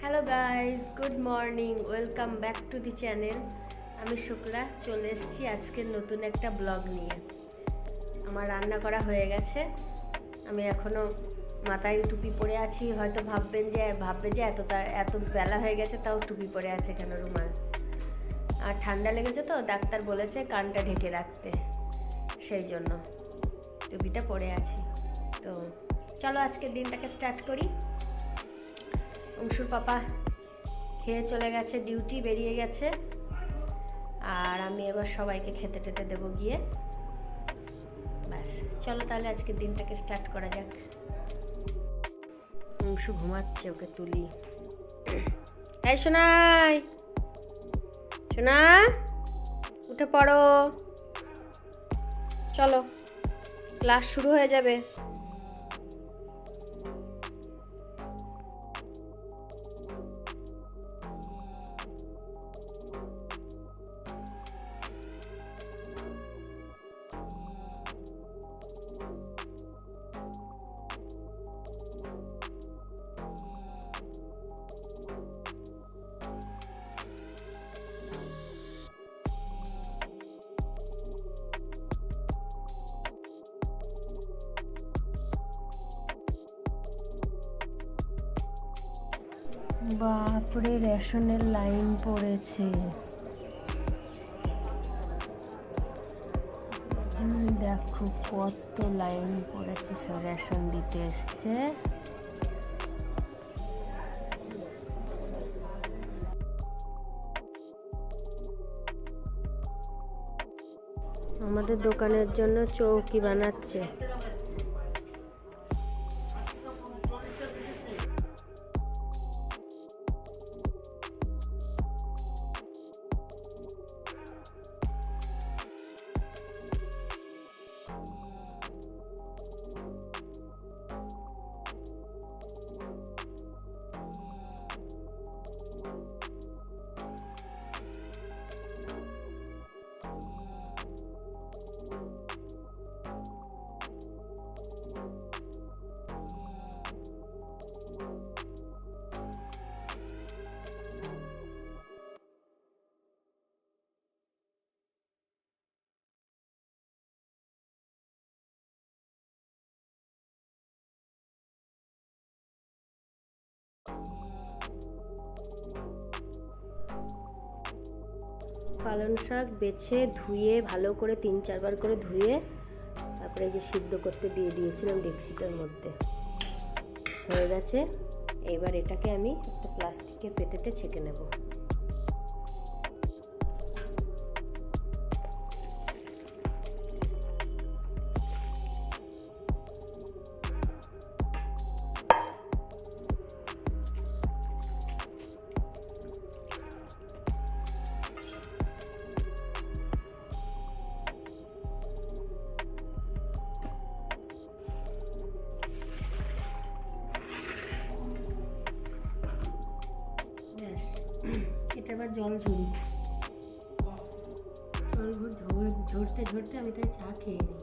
Hello guys, good morning, welcome back to the channel. আমি শুক্লা চলে এসেছি আজকের নতুন একটা ব্লগ নিয়ে। আমার রান্না করা হয়ে গেছে। আমি এখনও মাথায় টুপি পরে আছি। হয়তো ভাববে যে এত বেলা হয়ে গেছে তাও টুপি পরে আছে কেন, রুমাল। আর ঠান্ডা লেগেছে তো, ডাক্তার বলেছে কানটা ঢেকে রাখতে, সেই জন্য টুপিটা পরে আছি। তো চলো আজকের দিনটাকে স্টার্ট করি। অংশুর পাপা খেয়ে চলে গেছে, ডিউটি বেরিয়ে গেছে। আর আমি এবার সবাইকে খেতে টেতে দেবো গিয়ে। ব্যাস, চলো তাহলে আজকের দিনটাকে স্টার্ট করা যাক। অংশু ঘুমাচ্ছে, ওকে তুলি। এই সোনাই, সোনা উঠে পড়ো, চলো ক্লাস শুরু হয়ে যাবে। বাপরে, রেশনের লাইন পড়েছে। দেখো কত লাইন পড়েছে, সব রেশন দিতে এসছে। আমাদের দোকানের জন্য চৌকি বানাচ্ছে। পালং শাক বেছে ধুয়ে ভালো করে 3-4 বার করে ধুয়ে তারপরে যে সিদ্ধ করতে দিয়ে দিয়েছিলাম ডেকচিটার মধ্যে, হয়ে গেছে। এবার এটাকে আমি একটা প্লাস্টিকের পেটেতে ছেঁকে নেব। এটা এবার জল ঝরুক। জল ঝরতে ঝরতে আমি তাই চা খেয়ে নিই।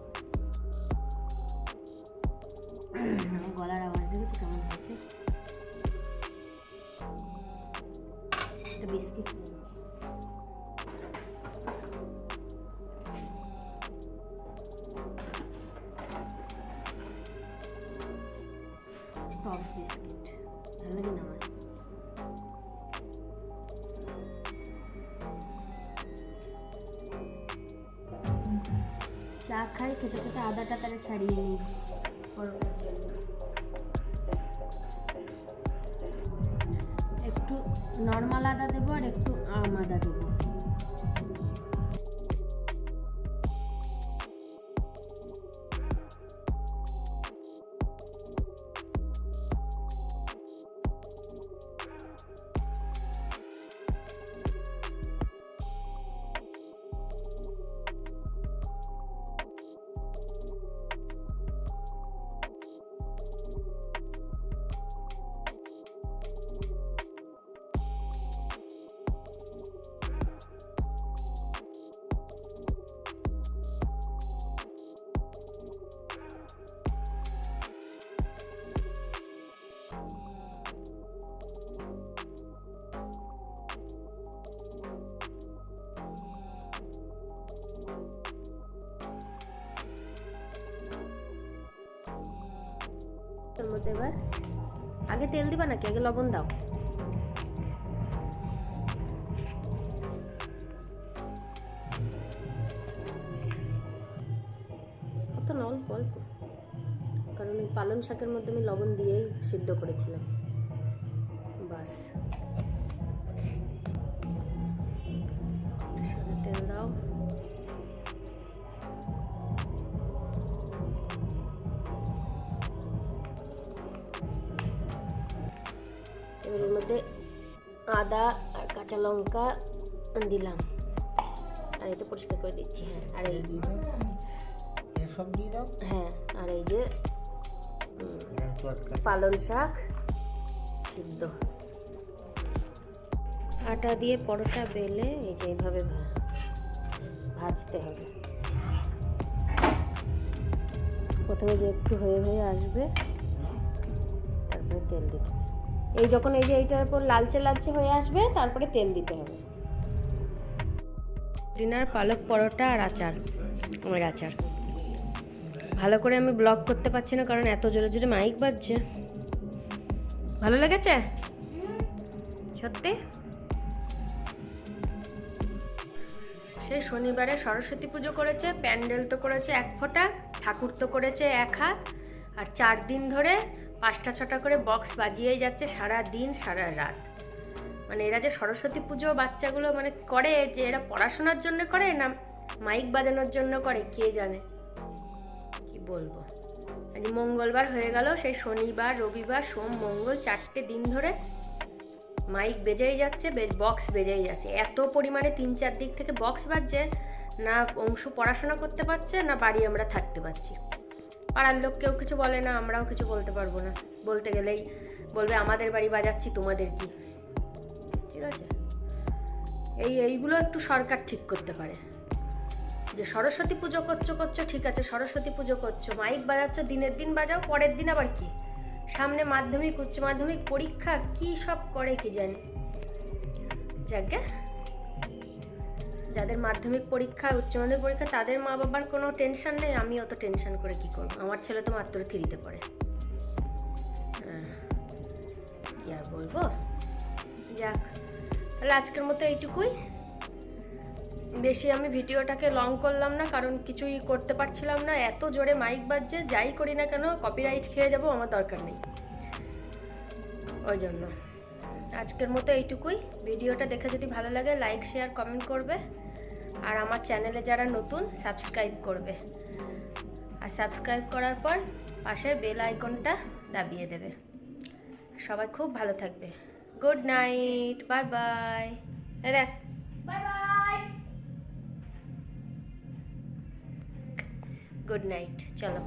আমার গলার আওয়াজ দেখেছি কেমন হয়েছে। একটা বিস্কিট টপ বিস্কিট ভালো লাগে না আমার। চা খাই, খেতে খেতে আদাটা তারে ছাড়িয়ে নিই পরোটার জন্য। একটু নর্মাল আদা দেবো আর একটু আম আদা দেবো। তোর মধ্যে এবার আগে তেল দিবা নাকি আগে লবণ দাও? কত না, অল্প অল্প, কারণ ওই পালং শাকের মধ্যে আমি লবণ দিয়েই সিদ্ধ করেছিলাম। বাস, তেল দাও। এবার এর মধ্যে আদা আর কাঁচা লঙ্কা দিলাম, আর এটা পরিষ্কার করে দিচ্ছি। হ্যাঁ, আর এই সব দিয়ে দাও। হ্যাঁ, আর এই যে পালং শাক সিদ্ধ। আটা দিয়ে পরোটা বেলে এই যে এইভাবে ভাজতে হবে। প্রথমে যে একটু হয়ে হয়ে আসবে, তারপরে তেল দিতে। এই যখন এই যে এইটার উপর লালচে লালচে হয়ে আসবে, তারপরে তেল দিতে হবে। ডিনার পালক পরোটা আর আচার, আমার আচার। ভালো করে আমি ব্লগ করতে পারছি না, কারণ এত জোরে জোরে মাইক বাজছে। ভালো লেগেছে সত্যি? সেই শনিবারে সরস্বতী পুজো করেছে, প্যান্ডেল তো করেছে 1 ফোঁটা, ঠাকুর তো করেছে 1 হাত, আর 4 দিন ধরে 5টা 6টা করে বক্স বাজিয়েই যাচ্ছে সারা দিন সারা রাত। মানে এরা যে সরস্বতী পুজো বাচ্চাগুলো মানে করে, যে এরা পড়াশোনার জন্য করে না মাইক বাজানোর জন্য করে কে জানে। কি বলবো, আজ মঙ্গলবার হয়ে গেল, সেই শনিবার রবিবার সোম মঙ্গল 4টে দিন ধরে মাইক বেজেই যাচ্ছে, বক্স বেজেই যাচ্ছে। এত পরিমাণে 3-4 দিক থেকে বক্স বাজছে, না অংশ পড়াশোনা করতে পারছে, না বাড়ি আমরা থাকতে পারছি। পাড়ার লোক কেউ কিছু বলে না, আমরাও কিছু বলতে পারবো না। বলতে গেলেই বলবে আমাদের বাড়ি বাজাচ্ছি, তোমাদের কি। ঠিক আছে, এইগুলো একটু সরকার ঠিক করতে পারে। যে সরস্বতী পুজো করছো ঠিক আছে, সরস্বতী পুজো করছো, মাইক বাজাচ্ছ, দিনের দিন বাজাও, পরের দিন আবার কি? সামনে মাধ্যমিক উচ্চ মাধ্যমিক পরীক্ষা, কি সব করে কি জানি। যাকে যাদের মাধ্যমিক পরীক্ষা উচ্চ মাধ্যমিক পরীক্ষা তাদের মা বাবার কোনো টেনশন নেই, আমি অত টেনশন করে কি করবো? আমার ছেলে তো মাত্র 3তে পড়ে। কি আর বলবো। যাক, তাহলে আজকের মতো এইটুকুই। বেশি আমি ভিডিওটাকে লং করলাম না, কারণ কিছুই করতে পারছিলাম না, এত জোরে মাইক বাজছে। যাই করি না কেন কপিরাইট খেয়ে যাবো, আমার দরকার নেই। ওই জন্য আজকের মতো এইটুকুই। ভিডিওটা দেখে যদি ভালো লাগে লাইক শেয়ার কমেন্ট করবে, আর আমার চ্যানেলে যারা নতুন সাবস্ক্রাইব করবে, আর সাবস্ক্রাইব করার পর পাশের বেল আইকনটা দাবিয়ে দেবে। সবাই খুব ভালো থাকবে। Good night, bye bye. দেখ, বাই বাই, গুড নাইট। চলো।